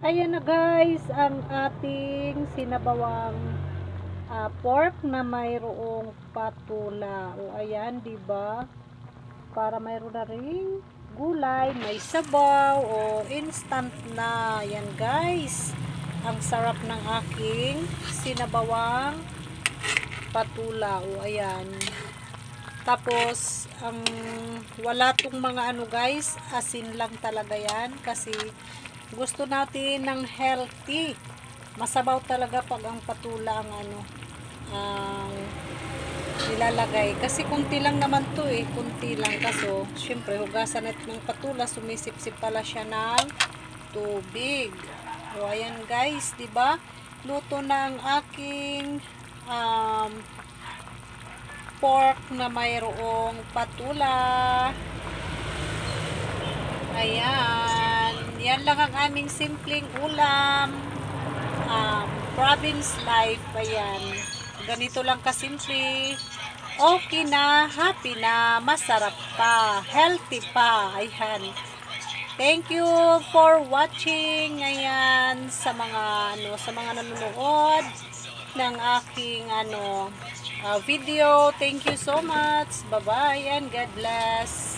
Ayan na guys, ang ating sinabawang pork na mayroong patula. O ayan, 'di ba? Para mayroon na ring gulay, may sabaw o instant na. Ayan guys. Ang sarap ng aking sinabawang patula. O ayan. Tapos ang wala tong mga ano guys, asin lang talaga 'yan kasi gusto natin ng healthy. Masabaw talaga pag ang patula ang ano, ang nilalagay. Kasi kunti lang naman to kunti lang. Kaso, syempre, hugasan natin ng patula, sumisip-sip pala siya ng tubig. O, ayan guys, di ba? Luto na ang aking pork na mayroong patula. Ayan. Yan lang ang aming simpleng ulam. Province life. Ayan. Ganito lang kasimple. Okay na, happy na, masarap pa, healthy pa. Ayan. Thank you for watching. Ayan, sa mga nanonood ng aking video. Thank you so much. Bye-bye and God bless.